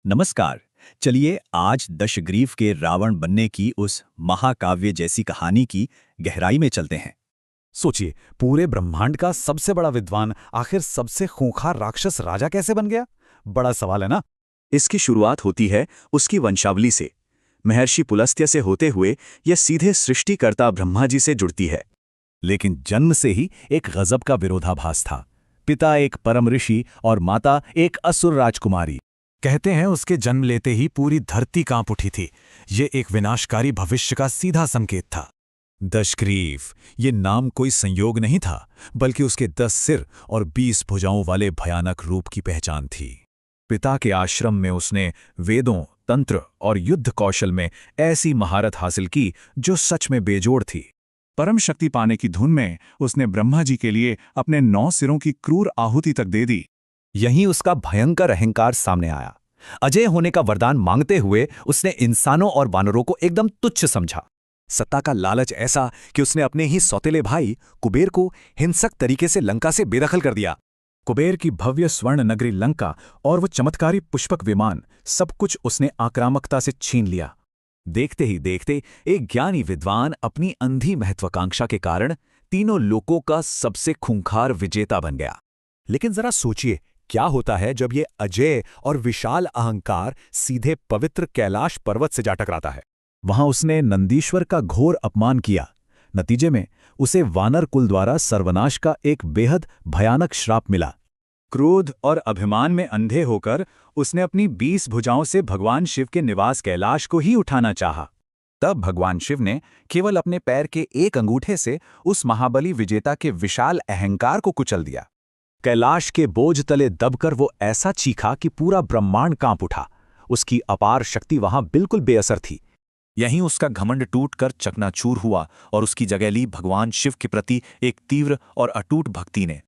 नमस्कार। चलिए आज दशग्रीव के रावण बनने की उस महाकाव्य जैसी कहानी की गहराई में चलते हैं। सोचिए, पूरे ब्रह्मांड का सबसे बड़ा विद्वान आखिर सबसे खूंखार राक्षस राजा कैसे बन गया? बड़ा सवाल है ना। इसकी शुरुआत होती है उसकी वंशावली से। महर्षि पुलस्त्य से होते हुए यह सीधे सृष्टिकर्ता ब्रह्मा जी से जुड़ती है। लेकिन जन्म से ही एक गजब का विरोधाभास था। पिता एक परम ऋषि और माता एक असुर राजकुमारी। कहते हैं उसके जन्म लेते ही पूरी धरती कांप उठी थी। ये एक विनाशकारी भविष्य का सीधा संकेत था। दशग्रीव, ये नाम कोई संयोग नहीं था, बल्कि उसके 10 सिर और 20 भुजाओं वाले भयानक रूप की पहचान थी। पिता के आश्रम में उसने वेदों, तंत्र और युद्ध कौशल में ऐसी महारत हासिल की जो सच में बेजोड़ थी। परम शक्ति पाने की धुन में उसने ब्रह्मा जी के लिए अपने 9 सिरों की क्रूर आहुति तक दे दी। यहीं उसका भयंकर अहंकार सामने आया। अजय होने का वरदान मांगते हुए उसने इंसानों और वानरों को एकदम तुच्छ समझा। सत्ता का लालच ऐसा कि उसने अपने ही सौतेले भाई कुबेर को हिंसक तरीके से लंका से बेदखल कर दिया। कुबेर की भव्य स्वर्ण नगरी लंका और वो चमत्कारी पुष्पक विमान, सब कुछ उसने आक्रामकता से छीन लिया। देखते ही देखते एक ज्ञानी विद्वान अपनी अंधी महत्वाकांक्षा के कारण तीनों लोकों का सबसे खूंखार विजेता बन गया। लेकिन जरा सोचिए, क्या होता है जब ये अजय और विशाल अहंकार सीधे पवित्र कैलाश पर्वत से जा टकराता है? वहां उसने नंदीश्वर का घोर अपमान किया। नतीजे में उसे वानर कुल द्वारा सर्वनाश का एक बेहद भयानक श्राप मिला। क्रोध और अभिमान में अंधे होकर उसने अपनी 20 भुजाओं से भगवान शिव के निवास कैलाश को ही उठाना चाहा। तब भगवान शिव ने केवल अपने पैर के एक अंगूठे से उस महाबली विजेता के विशाल अहंकार को कुचल दिया। कैलाश के बोझ तले दबकर वो ऐसा चीखा कि पूरा ब्रह्मांड कांप उठा। उसकी अपार शक्ति वहां बिल्कुल बेअसर थी। यहीं उसका घमंड टूटकर चकनाचूर हुआ और उसकी जगह ली भगवान शिव के प्रति एक तीव्र और अटूट भक्ति ने।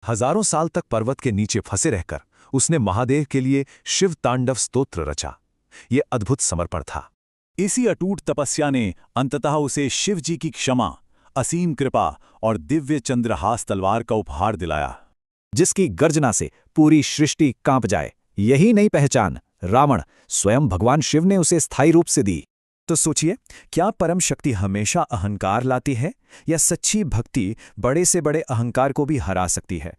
हजारों साल तक पर्वत के नीचे फंसे रहकर उसने महादेव के लिए शिव तांडव स्तोत्र रचा। ये अद्भुत समर्पण था। इसी अटूट तपस्या ने अंततः उसे शिव जी की क्षमा, असीम कृपा और दिव्य चंद्रहास तलवार का उपहार दिलाया, जिसकी गर्जना से पूरी सृष्टि कांप जाए। यही नई पहचान रावण स्वयं भगवान शिव ने उसे स्थायी रूप से दी। तो सोचिए, क्या परम शक्ति हमेशा अहंकार लाती है, या सच्ची भक्ति बड़े से बड़े अहंकार को भी हरा सकती है?